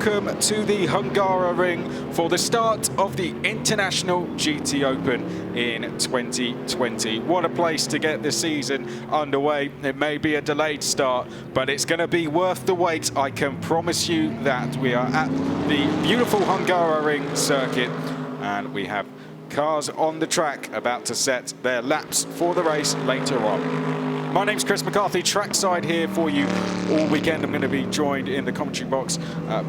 welcome to the Hungaroring for the start of the International GTOpen in 2020. What a place to get the season underway. It may be a delayed start, but it's going to be worth the wait. I can promise you that. We are at the beautiful Hungaroring circuit, and we have cars on the track about to set their laps for the race later on. My name's Chris McCarthy, trackside here for you all weekend. I'm going to be joined in the commentary box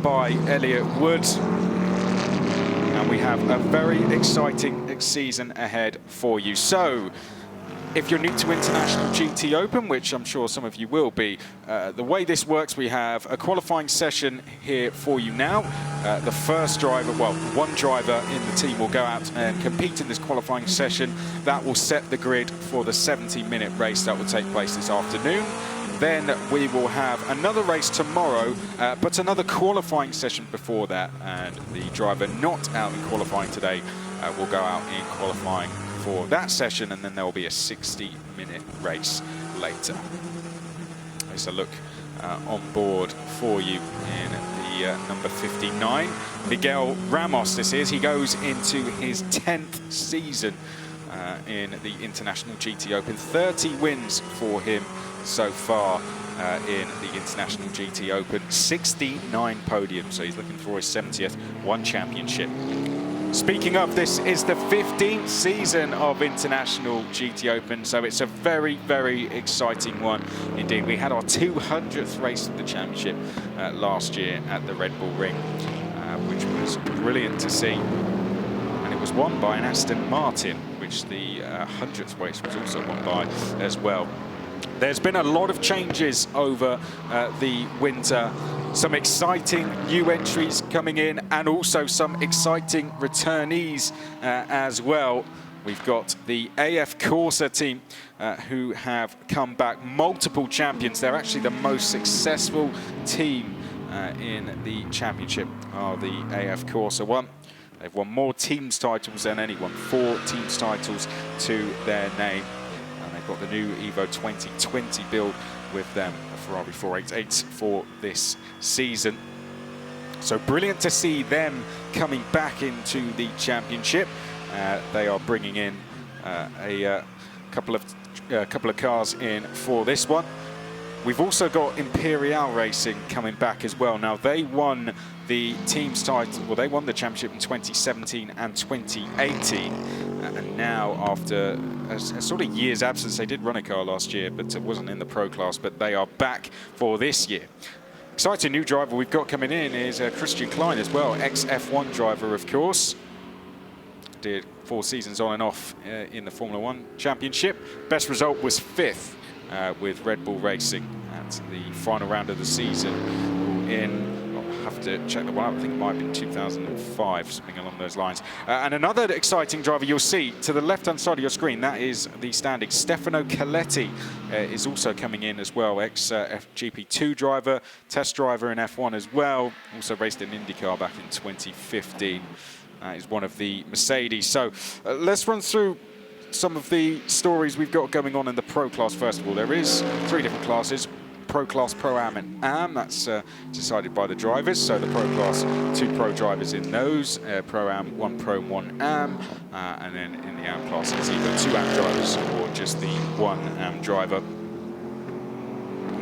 by Elliot Woods. And we have a very exciting season ahead for you. So, if you're new to International GTOpen, which I'm sure some of you will be, the way this works, we have a qualifying session here for you now. The first driver, well, one driver in the team will go out and compete in this qualifying session. That will set the grid for the 70-minute race that will take place this afternoon. Then we will have another race tomorrow, but another qualifying session before that. And the driver not out in qualifying today will go out in qualifying for that session, and then there will be a 60-minute race later. There's a look on board for you in the number 59. Miguel Ramos, this is. He goes into his 10th season in the International GTOpen. 30 wins for him so far in the International GTOpen. 69 podiums, so he's looking for his 70th one championship. Speaking of, this is the 15th season of International GTOpen, so it's a very, very exciting one indeed. We had our 200th race of the championship last year at the Red Bull Ring, which was brilliant to see. And it was won by an Aston Martin, which the 100th race was also won by as well. There's been a lot of changes over the winter. Some exciting new entries coming in, and also some exciting returnees as well. We've got the AF Corsa team who have come back, multiple champions. They're actually the most successful team in the championship, are the AF Corsa one. They've won more teams titles than anyone, 4 teams titles to their name. And they've got the new Evo 2020 build with them, a Ferrari 488 for this season. So brilliant to see them coming back into the championship. They are bringing in a couple of cars in for this one. We've also got Imperial Racing coming back as well. Now, they won the team's title, well, they won the championship in 2017 and 2018. And now, after a sort of year's absence, they did run a car last year, but it wasn't in the pro class, but they are back for this year. Exciting new driver we've got coming in is Christian Klein as well, ex-F1 driver, of course. Did 4 seasons on and off in the Formula 1 Championship. Best result was 5th with Red Bull Racing at the final round of the season I'll have to check the one up. I think it might have been 2005, something along those lines. And another exciting driver you'll see to the left-hand side of your screen, that is the standing. Stefano Coletti is also coming in as well, ex-GP2 driver, test driver in F1 as well. Also raced in IndyCar back in 2015. Is one of the Mercedes. So let's run through some of the stories we've got going on in the Pro class. First of all, there is 3 different classes: Pro class, Pro Am, and Am. That's decided by the drivers. So the Pro class, 2 Pro drivers in those. Pro Am, 1 Pro and 1 Am. And then in the Am class, it's either 2 Am drivers or just the 1 Am driver.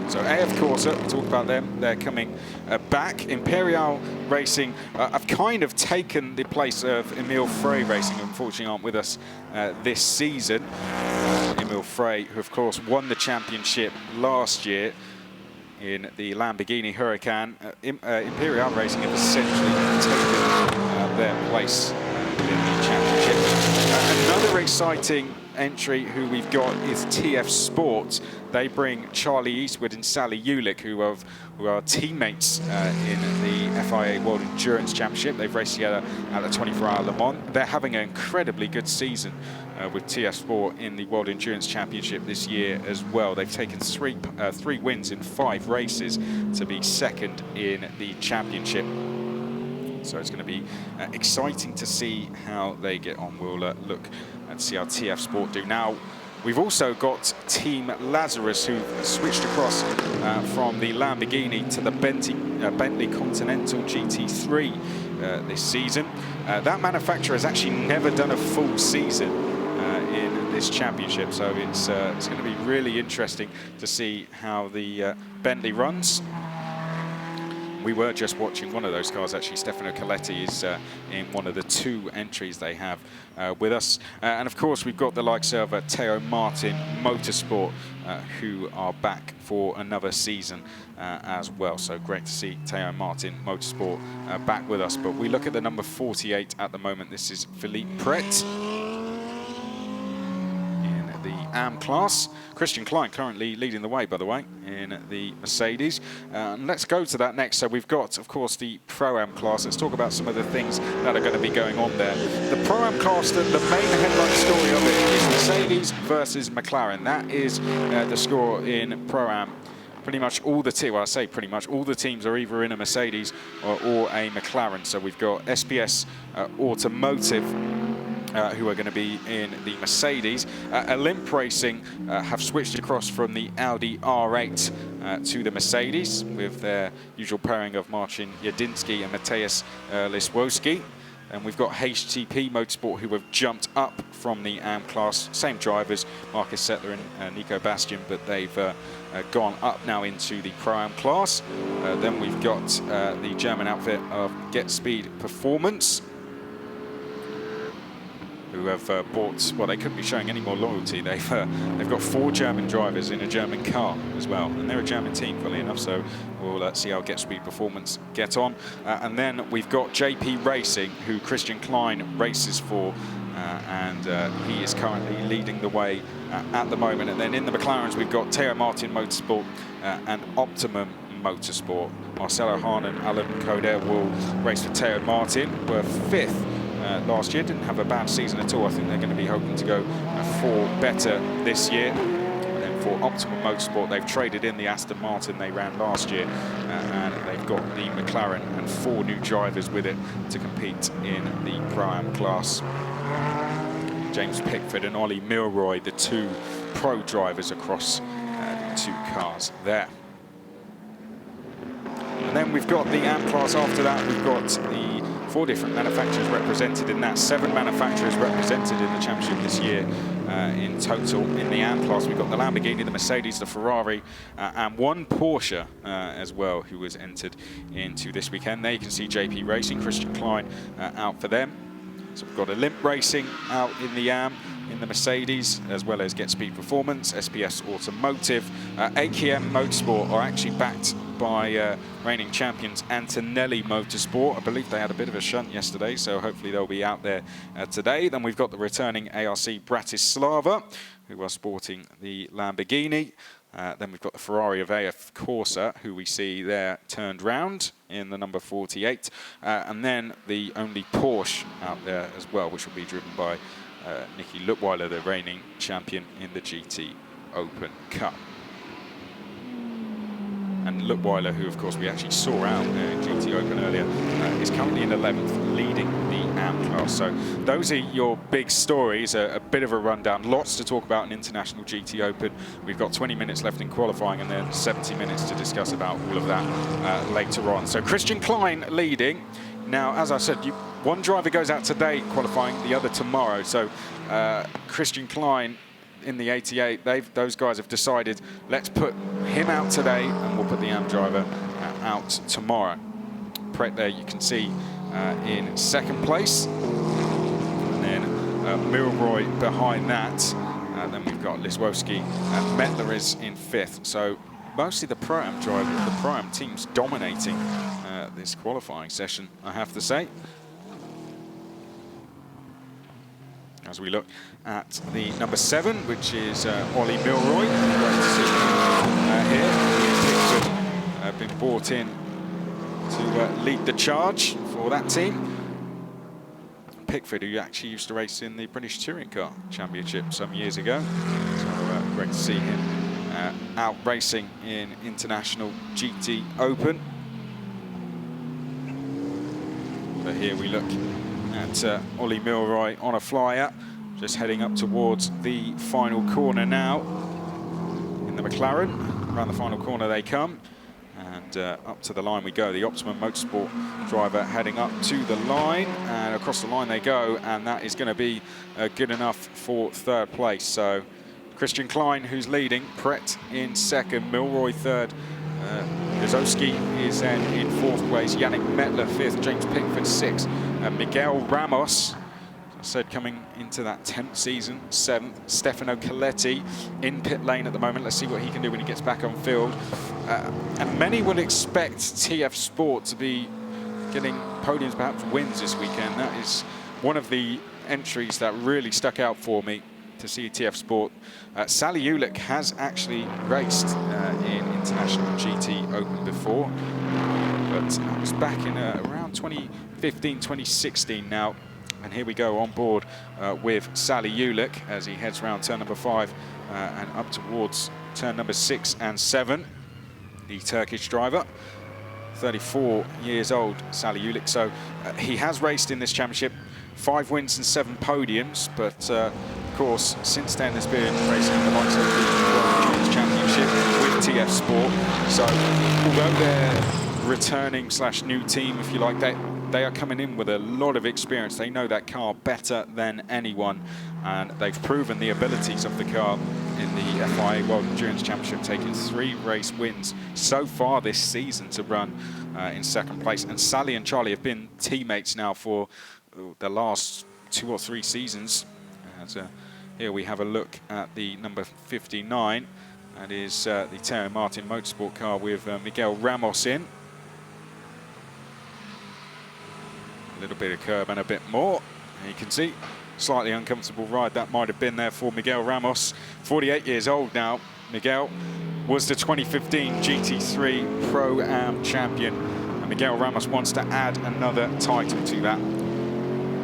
So AF Corsa, we'll talk about them. They're coming back. Imperial Racing have kind of taken the place of Emil Frey Racing, who unfortunately aren't with us this season. Emil Frey, who of course won the championship last year in the Lamborghini Huracan. Imperial Racing have essentially taken their place in the championship. Another exciting entry who we've got is TF Sport. They bring Charlie Eastwood and Sally Ulick, who are teammates in the FIA World Endurance Championship. They've raced together at the 24-hour Le Mans. They're having an incredibly good season with TF Sport in the World Endurance Championship this year as well. They've taken 3 wins in 5 races to be 2nd in the championship. So it's going to be exciting to see how they get on. We'll look and see how TF Sport do. Now, We've also got Team Lazarus, who switched across from the Lamborghini to the Bentley Continental GT3 this season. That manufacturer has actually never done a full season in this championship, so it's going to be really interesting to see how the Bentley runs. We were just watching one of those cars, actually. Stefano Coletti is in one of the 2 entries they have with us. And of course, we've got the likes of Teo Martin Motorsport, who are back for another season as well. So great to see Teo Martin Motorsport back with us. But we look at the number 48 at the moment. This is Philippe Pret in the AM class. Christian Klein currently leading the way, by the way, in the Mercedes. And let's go to that next. So we've got, of course, the Pro-Am class. Let's talk about some of the things that are going to be going on there. The Pro-Am class, the main headline story of it is Mercedes versus McLaren. That is the score in Pro-Am. Pretty much all the teams, well, I say pretty much all the teams are either in a Mercedes or a McLaren. So we've got SPS Automotive, who are going to be in the Mercedes. Olymp Racing have switched across from the Audi R8 to the Mercedes with their usual pairing of Marcin Jediński and Mateusz Liswowski. And we've got HTP Motorsport, who have jumped up from the AM class. Same drivers, Marcus Settler and Nico Bastian, but they've gone up now into the Pro-Am class. Then we've got the German outfit of Get Speed Performance, who have bought, well, they couldn't be showing any more loyalty. They've got 4 German drivers in a German car as well, and they're a German team, funnily enough, so we'll see how Get Speed Performance get on. And then we've got JP Racing, who Christian Klein races for, and he is currently leading the way at the moment. And then in the McLarens, we've got Teo Martin Motorsport and Optimum Motorsport. Marcelo Hahn and Alan Coder will race for Teo Martin, were 5th last year, didn't have a bad season at all. I think they're going to be hoping to go for better this year. And then for Optimum Motorsport, they've traded in the Aston Martin they ran last year, and they've got the McLaren and 4 new drivers with it to compete in the Pro-Am class. James Pickford and Ollie Milroy, the 2 pro drivers across the 2 cars there. And then we've got the AM class after that. We've got the 4 different manufacturers represented in that. 7 manufacturers represented in the championship this year in total. In the AM class, we've got the Lamborghini, the Mercedes, the Ferrari, and 1 Porsche as well, who was entered into this weekend. There you can see JP Racing, Christian Klein out for them. So we've got Olymp Racing out in the AM, in the Mercedes, as well as Get Speed Performance, SPS Automotive. AKM Motorsport are actually backed by reigning champions Antonelli Motorsport. I believe they had a bit of a shunt yesterday, so hopefully they'll be out there today. Then we've got the returning ARC Bratislava, who are sporting the Lamborghini. Then we've got the Ferrari of AF Corsa, who we see there turned round in the number 48. And then the only Porsche out there as well, which will be driven by Nicky Luttweiler, the reigning champion in the GTOpen Cup. And Luttweiler, who of course we actually saw out in GTOpen earlier, is currently in 11th, leading the AM class. So those are your big stories, a bit of a rundown. Lots to talk about in International GTOpen. We've got 20 minutes left in qualifying and then 70 minutes to discuss about all of that later on. So Christian Klein leading. Now, as I said, one driver goes out today qualifying, the other tomorrow. So Christian Klein in the 88, those guys have decided, let's put him out today and we'll put the AM driver out tomorrow. Pret there you can see in 2nd place, and then Milroy behind that. Then we've got Liswowski and Mettler is in 5th. So mostly the Pro-Am driver, the Pro-Am teams dominating this qualifying session, I have to say. As we look at the number 7, which is Ollie Milroy. Great to see here. Pickford have been brought in to lead the charge for that team. Pickford, who actually used to race in the British Touring Car Championship some years ago. So great to see him out racing in International GTOpen. But here we look at Ollie Milroy on a flyer, just heading up towards the final corner now in the McLaren. Around the final corner they come, and up to the line we go. The Optimum Motorsport driver heading up to the line, and across the line they go, and that is going to be good enough for third place. So Christian Klein, who's leading, Pret in second, Milroy third, Gazowski is then in fourth place, Yannick Mettler fifth, James Pickford sixth, and Miguel Ramos, I said, coming into that 10th season, 7th. Stefano Coletti in pit lane at the moment. Let's see what he can do when he gets back on field. And many will expect TF Sport to be getting podiums, perhaps wins this weekend. That is one of the entries that really stuck out for me to see TF Sport. Sally Ulick has actually raced in International GTOpen before, but that was back in around 2015, 2016 now. And here we go on board with Sally Ulick as he heads round turn number 5 and up towards turn number 6 and 7. The Turkish driver, 34 years old, Sally Ulick. So he has raced in this championship, 5 wins and 7 podiums. But of course, since then has been racing in the likes of the World Endurance Championship with TF Sport. So although they're returning / new team, if you like, they are coming in with a lot of experience. They know that car better than anyone, and they've proven the abilities of the car in the FIA World Endurance Championship, taking 3 race wins so far this season to run in second place. And Sally and Charlie have been teammates now for the last 2 or 3 seasons. And here we have a look at the number 59. That is the Teo Martin Motorsport car with Miguel Ramos in. A little bit of curb and a bit more. And you can see, slightly uncomfortable ride that might have been there for Miguel Ramos. 48 years old now. Miguel was the 2015 GT3 Pro-Am champion. And Miguel Ramos wants to add another title to that.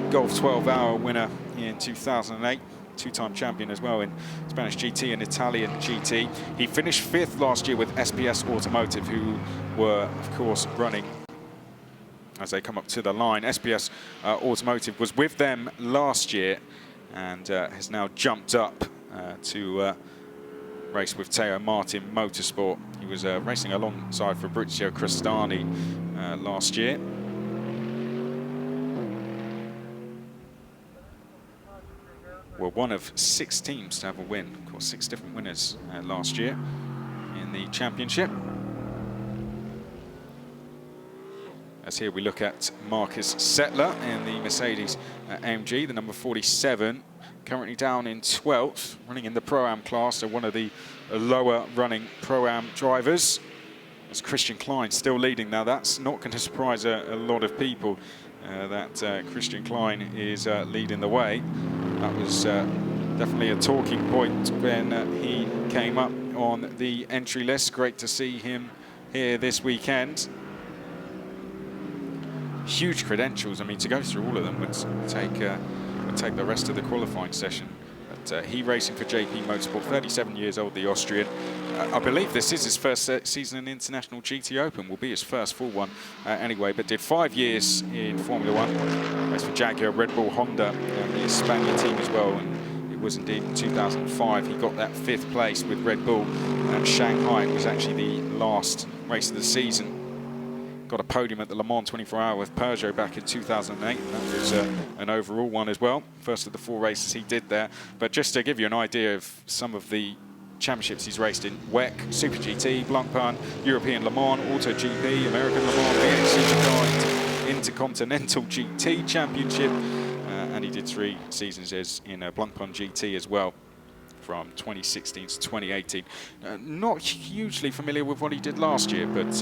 Golf 12-hour winner in 2008. 2-time champion as well in Spanish GT and Italian GT. He finished 5th last year with SPS Automotive, who were, of course, running as they come up to the line. SPS Automotive was with them last year and has now jumped up to race with Teo Martin Motorsport. He was racing alongside Fabrizio Crestani last year. We're one of 6 teams to have a win. Of course, 6 different winners last year in the championship. As here we look at Marcus Settler in the Mercedes AMG, the number 47, currently down in 12th, running in the Pro-Am class, so one of the lower running Pro-Am drivers. As Christian Klein still leading. Now that's not going to surprise a lot of people that Christian Klein is leading the way. That was definitely a talking point when he came up on the entry list. Great to see him here this weekend. Huge credentials. I mean, to go through all of them would take the rest of the qualifying session. But he racing for JP Motorsport, 37 years old, the Austrian. I believe this is his first season in International GTOpen, will be his first full one anyway, but did 5 years in Formula 1. Raced for Jaguar, Red Bull, Honda, and the Spanish team as well. And it was indeed in 2005 he got that 5th place with Red Bull, and Shanghai. It was actually the last race of the season. Got a podium at the Le Mans 24-hour with Peugeot back in 2008. And that was an overall one as well. First of the 4 races he did there. But just to give you an idea of some of the championships he's raced in: WEC, Super GT, Blancpain, European Le Mans, Auto GP, American Le Mans, VX Supercar, Intercontinental GT Championship. And he did 3 seasons in Blancpain GT as well, from 2016 to 2018. Not hugely familiar with what he did last year, but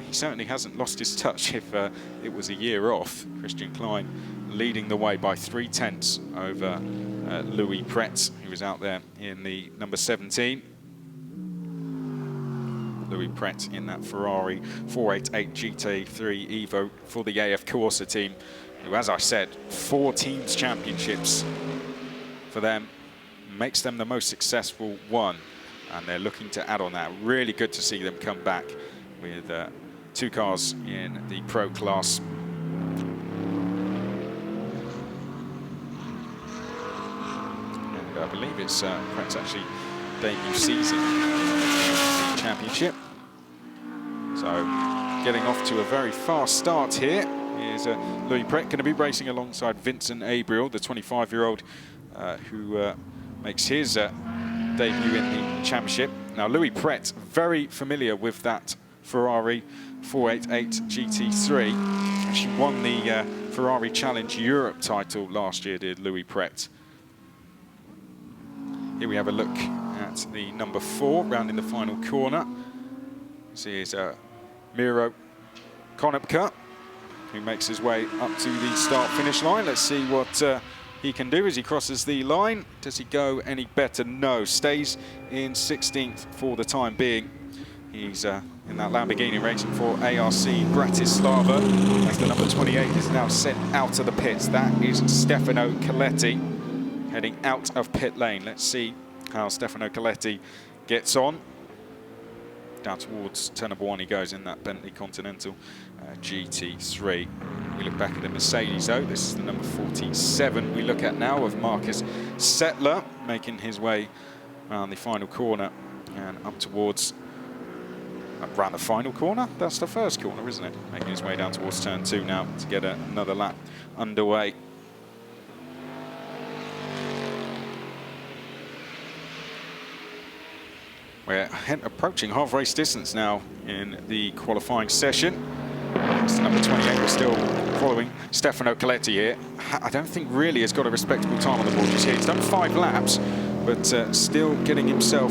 he certainly hasn't lost his touch if it was a year off. Christian Klein leading the way by 3/10 over Louis Pret, who was out there in the number 17. Louis Pret in that Ferrari 488 GT3 Evo for the AF Corsa team, who, as I said, 4 teams championships for them, makes them the most successful one, and they're looking to add on that. Really good to see them come back with 2 cars in the pro class. believe it's Pratt's actually debut season in the championship. So getting off to a very fast start here is Louis Pratt, going to be racing alongside Vincent Abriel, the 25-year-old who makes his debut in the championship. Now Louis Pratt, very familiar with that Ferrari 488 GT3. Actually won the Ferrari Challenge Europe title last year, did Louis Pratt. Here we have a look at the number 4, rounding the final corner. This is Miro Konopka, who makes his way up to the start-finish line. Let's see what he can do as he crosses the line. Does he go any better? No, stays in 16th for the time being. He's in that Lamborghini racing for ARC Bratislava, as the number 28 is now sent out of the pits. That is Stefano Coletti heading out of pit lane. Let's see how Stefano Coletti gets on. Down towards turn number 1 he goes in that Bentley Continental GT3. We look back at the Mercedes though. This is the number 47 we look at now, of Marcus Settler, making his way around the final corner and up towards around the final corner. That's the first corner, isn't it? Making his way down towards turn 2 now to get another lap underway. We're approaching half race distance now in the qualifying session. It's number 28, we're still following Stefano Coletti here. I don't think really has got a respectable time on the board just here. He's done 5 laps, but still getting himself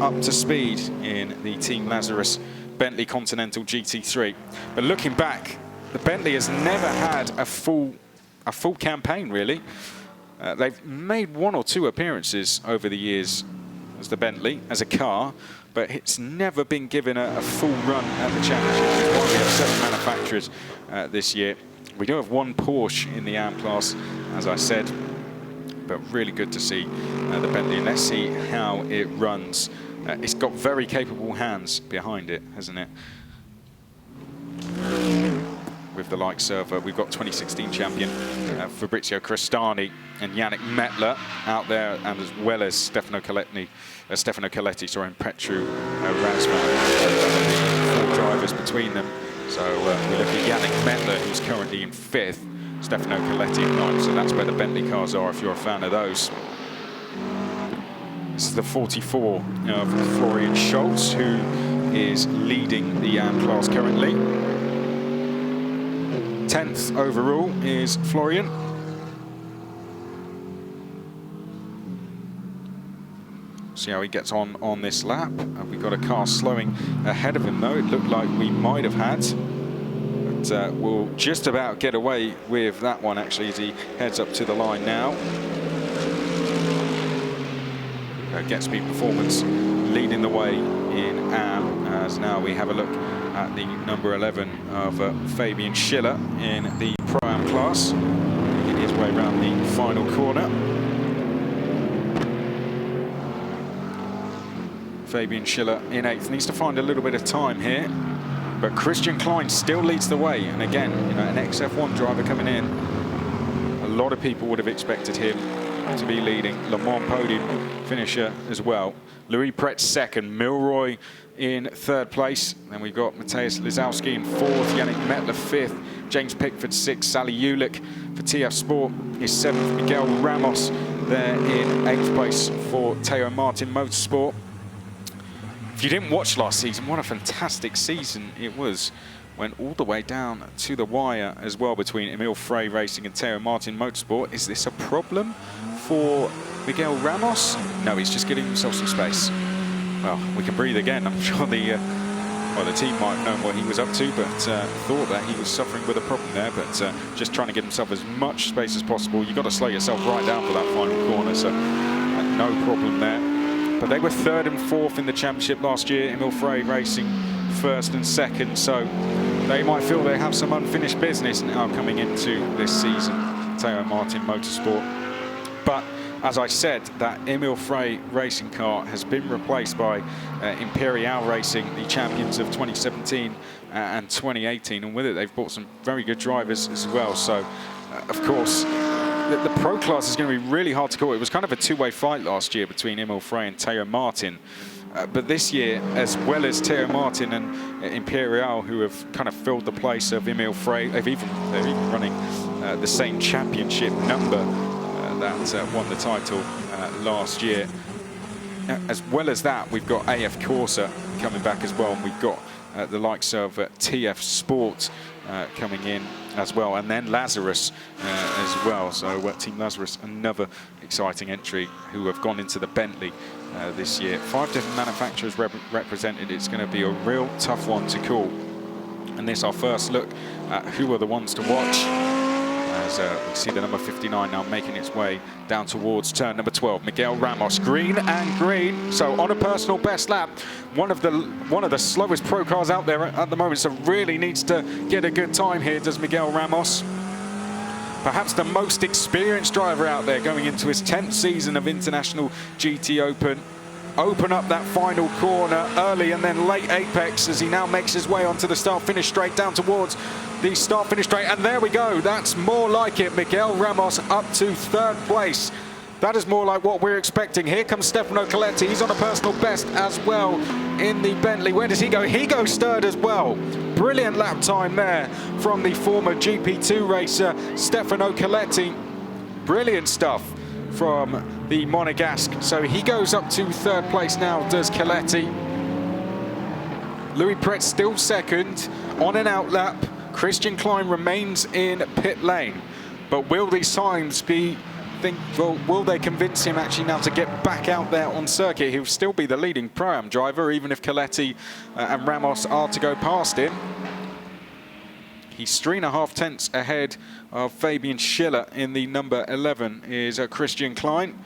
up to speed in the Team Lazarus Bentley Continental GT3. But looking back, the Bentley has never had a full campaign really. They've made 1 or 2 appearances over the years as the Bentley, as a car, but it's never been given a full run at the championship. Which is why we have 7 manufacturers this year. We do have 1 Porsche in the AM class, as I said, but really good to see the Bentley. And let's see how it runs. It's got very capable hands behind it, hasn't it? With the likes of, we've got 2016 champion Fabrizio Crestani and Yannick Mettler out there, and as well as Stefano Coletti, and Petru Razvan. 4 drivers between them. So we look at Yannick Mettler, who's currently in 5th, Stefano Coletti in 9th, so that's where the Bentley cars are if you're a fan of those. This is the 44 of Florian Schultz, who is leading the AM class currently. 10th overall is Florian. See how he gets on this lap. We've got a car slowing ahead of him though. It looked like we might have had, but we'll just about get away with that one actually as he heads up to the line now. Get Speed Performance leading the way in AM, as now we have a look at the number 11 of Fabian Schiller in the Pro-Am class, making his way around the final corner. Fabian Schiller in 8th, needs to find a little bit of time here, but Christian Klein still leads the way, and again, you know, an XF1 driver coming in. A lot of people would have expected him to be leading. Le Mans podium finisher as well. Louis Pratt 2nd, Milroy in 3rd place. Then we've got Mateusz Lizowski in 4th, Yannick Mettler 5th, James Pickford 6th, Sally Ulick for TF Sport is 7th, Miguel Ramos there in 8th place for Teo Martin Motorsport. If you didn't watch last season, what a fantastic season it was. Went all the way down to the wire as well between Emil Frey Racing and Teo Martin Motorsport. Is this a problem for Miguel Ramos? No, he's just getting himself some space. Well, we can breathe again. I'm sure the team might have known what he was up to, but thought that he was suffering with a problem there, but just trying to get himself as much space as possible. You've got to slow yourself right down for that final corner, so no problem there. But they were 3rd and 4th in the championship last year. Emil Frey Racing 1st and 2nd, so they might feel they have some unfinished business now coming into this season, Teo Martin Motorsport. But as I said, that Emil Frey racing car has been replaced by Imperial Racing, the champions of 2017 and 2018, and with it they've brought some very good drivers as well. So of course the pro class is going to be really hard to call. It was kind of a two-way fight last year between Emil Frey and Teo Martin. But this year, as well as Teo Martin and Imperial, who have kind of filled the place of Emil Frey, they're even running the same championship number that won the title last year. As well as that, we've got AF Corsa coming back as well, and we've got the likes of TF Sport coming in as well, and then Lazarus as well. So Team Lazarus, another exciting entry, who have gone into the Bentley this year. 5 different manufacturers represented. It's going to be a real tough one to call. And this our first look at who are the ones to watch. As we see the number 59 now making its way down towards turn number 12. Miguel Ramos, green and green. So on a personal best lap, one of the slowest pro cars out there at the moment. So really needs to get a good time here, does Miguel Ramos. Perhaps the most experienced driver out there, going into his 10th season of International GTOpen. Open up that final corner early and then late apex as he now makes his way onto the start-finish straight down towards the start-finish straight. And there we go. That's more like it. Miguel Ramos up to 3rd place. That is more like what we're expecting. Here comes Stefano Coletti. He's on a personal best as well in the Bentley. Where does he go? He goes 3rd as well. Brilliant lap time there from the former GP2 racer, Stefano Coletti. Brilliant stuff from the Monegasque. So he goes up to 3rd place now, does Coletti. Louis Pret still 2nd on an out lap. Christian Klein remains in pit lane. But will these times be, will they convince him actually now to get back out there on circuit? He'll still be the leading Pro-Am driver, even if Coletti and Ramos are to go past him. He's 3.5 tenths ahead of Fabian Schiller. In the number 11 is Christian Klein.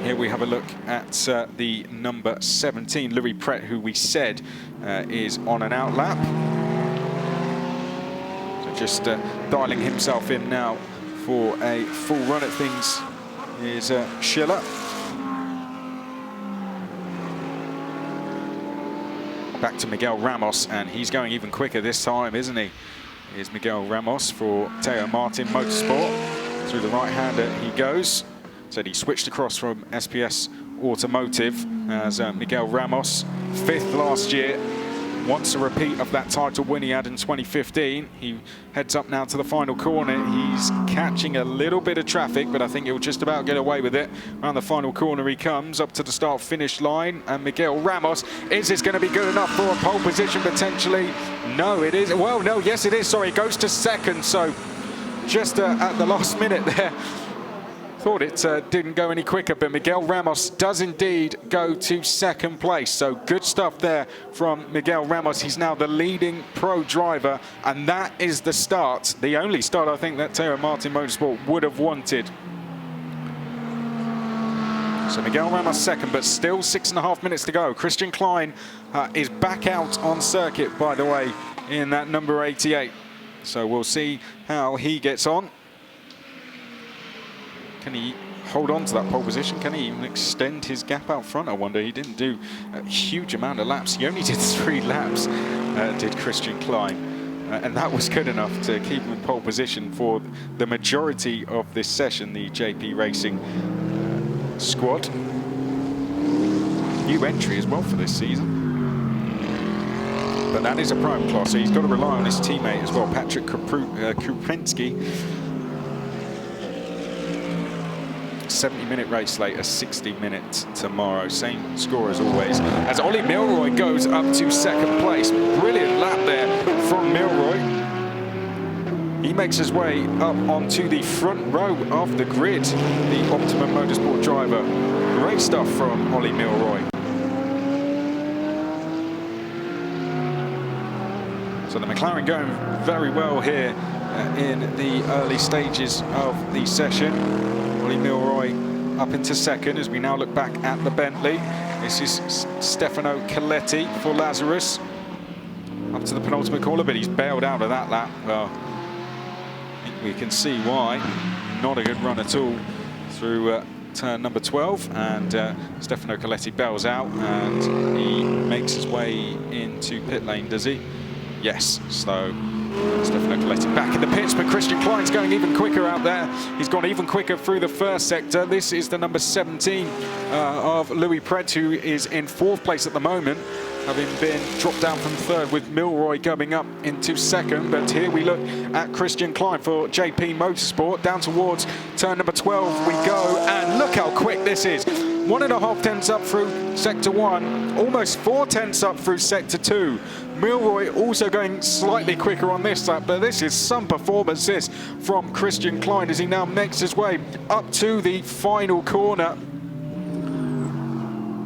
Here we have a look at the number 17, Louis Pret, who we said is on an out lap. So just dialing himself in now for a full run at things is Schiller. Back to Miguel Ramos, and he's going even quicker this time, isn't he? Here's Miguel Ramos for Teo Martin Motorsport. Through the right-hander he goes. Said he switched across from SPS Automotive as Miguel Ramos, 5th last year. Wants a repeat of that title win he had in 2015. He heads up now to the final corner. He's catching a little bit of traffic, but I think he'll just about get away with it. Around the final corner he comes, up to the start-finish line. And Miguel Ramos, is this going to be good enough for a pole position potentially? No, it is. Well, no, yes, it is. Sorry, it goes to 2nd. So just at the last minute there, thought it didn't go any quicker, but Miguel Ramos does indeed go to 2nd place. So good stuff there from Miguel Ramos. He's now the leading pro driver, and that is the start, the only start I think that Teo Martin Motorsport would have wanted. So Miguel Ramos 2nd, but still 6.5 minutes to go. Christian Klein is back out on circuit, by the way, in that number 88. So we'll see how he gets on. Can he hold on to that pole position? Can he even extend his gap out front? I wonder. He didn't do a huge amount of laps. He only did 3 laps, did Christian Klein. And that was good enough to keep him in pole position for the majority of this session, the JP Racing squad. New entry as well for this season. But that is a Pro-Am class, so he's got to rely on his teammate as well, Patrick Krupinski. 70-minute race later, 60 minutes tomorrow. Same score as always. As Ollie Milroy goes up to 2nd place. Brilliant lap there from Milroy. He makes his way up onto the front row of the grid, the Optimum Motorsport driver. Great stuff from Ollie Milroy. So the McLaren going very well here in the early stages of the session. Ollie Milroy up into 2nd as we now look back at the Bentley. This is Stefano Coletti for Lazarus. Up to the penultimate corner, but he's bailed out of that lap. Well, I think we can see why. Not a good run at all through turn number 12. And Stefano Coletti bails out and he makes his way into pit lane, does he? Yes, so Stefano Coletti back in the pits, but Christian Klein's going even quicker out there. He's gone even quicker through the first sector. This is the number 17 of Louis Pret, who is in 4th place at the moment, having been dropped down from 3rd, with Milroy coming up into 2nd. But here we look at Christian Klein for JP Motorsport. Down towards turn number 12 we go, and look how quick this is. 1.5 tenths up through sector 1, almost 4 tenths up through sector 2. Milroy also going slightly quicker on this lap, but this is some performance this from Christian Klein as he now makes his way up to the final corner.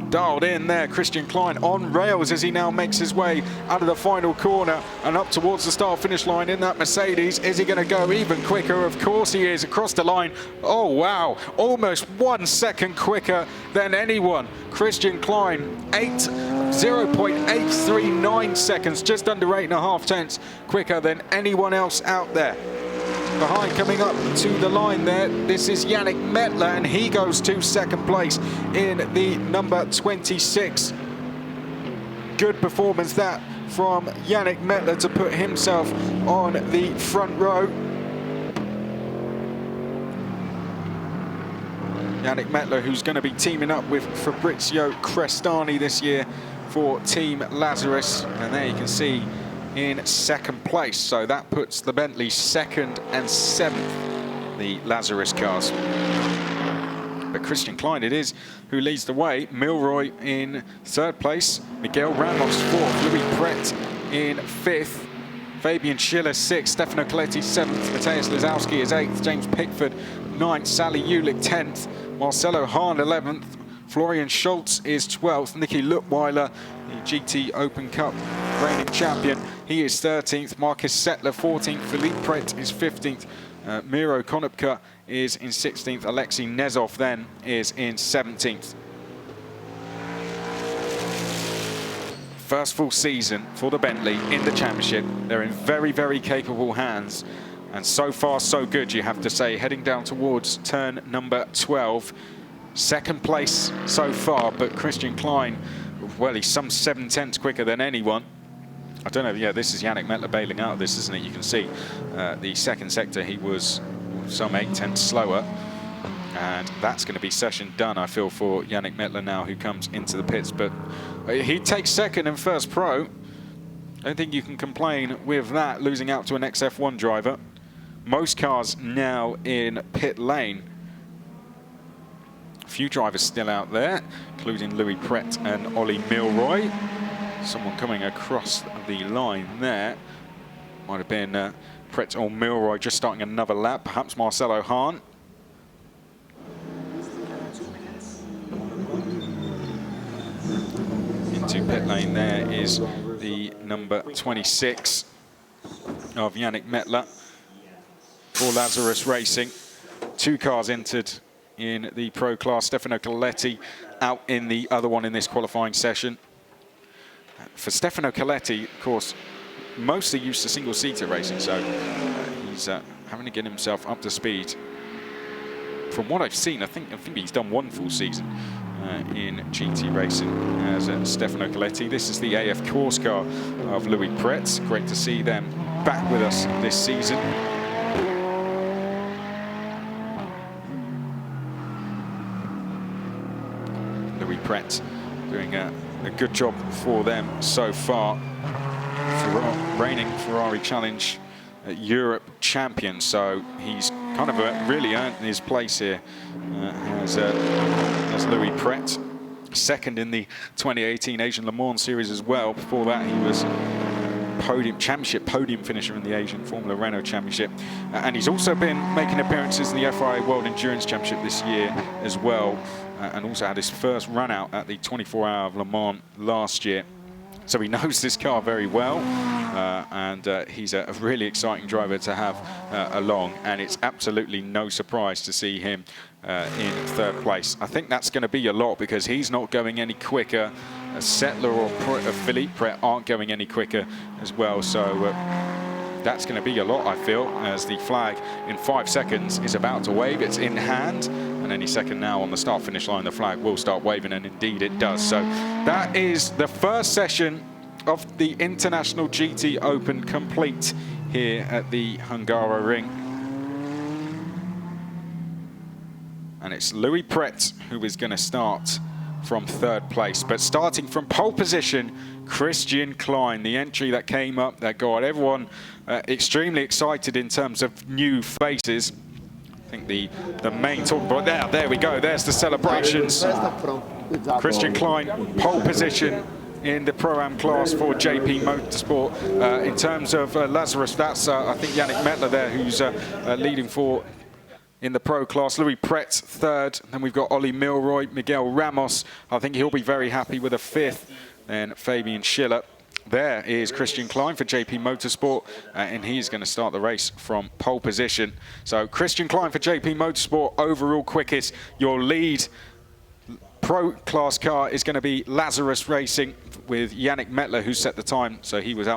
Dialed in there, Christian Klein on rails as he now makes his way out of the final corner and up towards the start-finish line in that Mercedes. Is he going to go even quicker? Of course he is, across the line. Oh wow, almost 1 second quicker than anyone. Christian Klein, 0.839 seconds, just under 8.5 tenths quicker than anyone else out there. Behind, coming up to the line there, this is Yannick Mettler, and he goes to 2nd place in the number 26. Good performance that from Yannick Mettler to put himself on the front row. Yannick Mettler, who's going to be teaming up with Fabrizio Crestani this year for Team Lazarus, and there you can see in 2nd place, so that puts the Bentley 2nd and 7th, the Lazarus cars. But Christian Klein it is who leads the way. Milroy in 3rd place, Miguel Ramos 4th, Louis Pret in 5th, Fabian Schiller 6th, Stefano Coletti 7th, Mateusz Lizowski is 8th, James Pickford 9th, Sally Ulick 10th, Marcelo Hahn 11th, Florian Schultz is 12th, Nicky Luttweiler, the GTOpen Cup reigning champion, he is 13th, Marcus Settler 14th, Philippe Pret is 15th, Miro Konopka is in 16th, Alexei Nezov then is in 17th. First full season for the Bentley in the championship. They're in very, very capable hands, and so far so good, you have to say, heading down towards turn number 12. 2nd place so far, but Christian Klein, well, he's some 7 tenths quicker than anyone. I don't know, yeah, this is Yannick Mettler bailing out of this, isn't it? You can see the 2nd sector, he was some 8 tenths slower. And that's going to be session done, I feel, for Yannick Mettler now, who comes into the pits. But he takes 2nd and 1st pro. I don't think you can complain with that, losing out to an XF1 driver. Most cars now in pit lane. A few drivers still out there, including Louis Pret and Ollie Milroy. Someone coming across the line there. Might have been Pret or Milroy just starting another lap, perhaps Marcelo Hahn. Into pit lane there is the number 26 of Yannick Mettler for Lazarus Racing. 2 cars entered in the pro class. Stefano Coletti out in the other one in this qualifying session. For Stefano Coletti, of course, mostly used to single-seater racing, so he's having to get himself up to speed. From what I've seen, I think he's done 1 full season in GT racing as Stefano Coletti. This is the AF course car of Louis Pret. Great to see them back with us this season. Louis Pret doing a good job for them so far. Reigning Ferrari Challenge Europe champion, so he's kind of really earned his place here as Louis Pret. 2nd in the 2018 Asian Le Mans Series as well. Before that, he was championship podium finisher in the Asian Formula Renault Championship, and he's also been making appearances in the FIA World Endurance Championship this year as well, and also had his first run out at the 24 Hour of Le Mans last year. So he knows this car very well, and he's a really exciting driver to have along, and it's absolutely no surprise to see him in 3rd place. I think that's going to be a lot because he's not going any quicker. Settler or Philippe Pret aren't going any quicker as well, so that's going to be a lot, I feel, as the flag in 5 seconds is about to wave. It's in hand, and any second now on the start-finish line, the flag will start waving, and indeed it does. So that is the first session of the International GT Open complete here at the Hungaroring. And it's Louis Pret who is going to start from third place. But starting from pole position, Christian Klein, the entry that came up that got everyone extremely excited in terms of new faces. I think the main talk point there we go, there's the celebrations. Christian Klein, pole position in the Pro-Am class for JP Motorsport. In terms of Lazarus, that's I think Yannick Mettler there who's leading for in the Pro class. Louis Pret third, then we've got Ollie Milroy, Miguel Ramos. I think he'll be very happy with a fifth. Then Fabian Schiller. There is Christian Klein for JP Motorsport, and he's going to start the race from pole position. So Christian Klein for JP Motorsport, overall quickest. Your lead Pro class car is going to be Lazarus Racing with Yannick Mettler, who set the time. So he was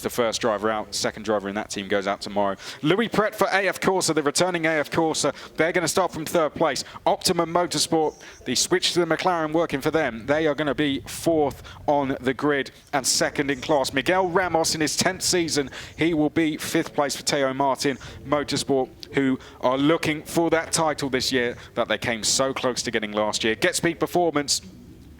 the first driver out. Second driver in that team goes out tomorrow. Louis Pret for AF Corsa, the returning AF Corsa. They're going to start from third place. Optimum Motorsport, the switch to the McLaren working for them. They are going to be fourth on the grid and second in class. Miguel Ramos in his 10th season, he will be fifth place for Teo Martin Motorsport, who are looking for that title this year that they came so close to getting last year. Get Speed Performance,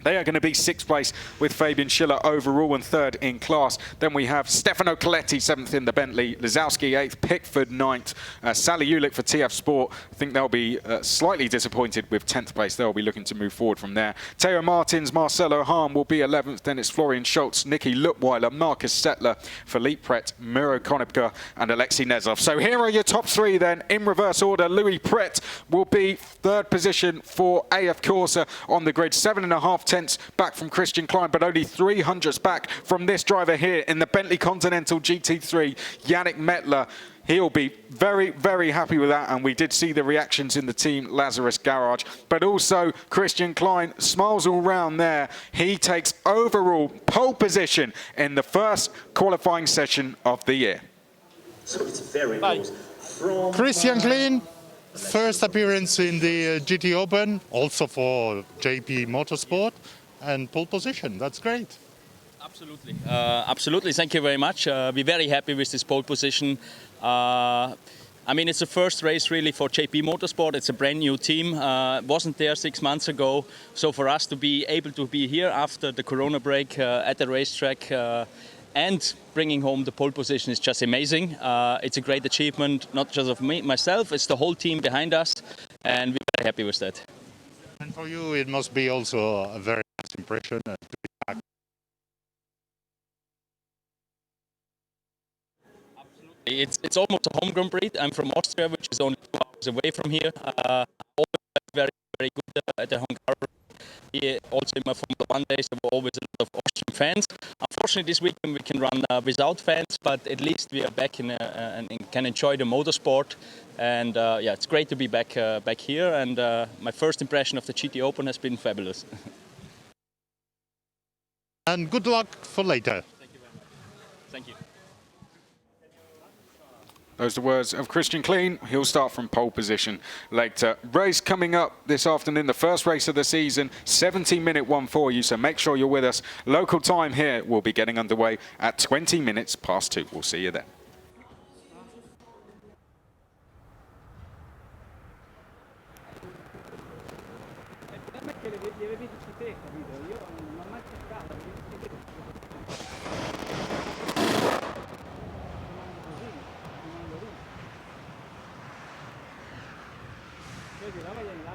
they are going to be sixth place with Fabian Schiller overall and third in class. Then we have Stefano Coletti, seventh in the Bentley, Lizowski eighth, Pickford ninth, Sally Ulick for TF Sport. I think they'll be slightly disappointed with 10th place. They'll be looking to move forward from there. Teo Martins, Marcelo Hahn will be 11th. Then it's Florian Schultz, Nicky Lutweiler, Marcus Settler, Philippe Pret, Miro Konopka and Alexei Nezov. So here are your top three then in reverse order. Louis Pret will be third position for AF Corsa on the grid, 7.5 tenths back from Christian Klein, but only 300ths back from this driver here in the Bentley Continental GT3, Yannick Mettler. He'll be very, very happy with that, and we did see the reactions in the Team Lazarus garage. But also Christian Klein, smiles all round there. He takes overall pole position in the first qualifying session of the year. So it's very close. Christian Klein, first appearance in the GTOpen, also for JP Motorsport, and pole position. That's great. Absolutely. Absolutely. Thank you very much. We're very happy with this pole position. I mean, it's the first race really for JP Motorsport. It's a brand new team. Wasn't there 6 months ago. So for us to be able to be here after the Corona break at the racetrack and bringing home the pole position is just amazing. It's a great achievement, not just of myself, it's the whole team behind us, and we're very happy with that. And for you, it must be also a very nice impression to be back. Absolutely. It's almost a home Grand Prix. I'm from Austria, which is only 2 hours away from here. Always very, very good at the Hungaroring. Also in my Formula 1 days, there were always a lot of Austrian fans. Unfortunately, this weekend we can run without fans, but at least we are back and can enjoy the motorsport. And yeah, it's great to be back here. And my first impression of the GTOpen has been fabulous. And good luck for later. Thank you very much. Thank you. Those are the words of Christian Klein. He'll start from pole position later. Race coming up this afternoon, the first race of the season, 17-minute one for you, so make sure you're with us. Local time here will be getting underway at 20 minutes past 2. We'll see you then. Vedi, la voglia di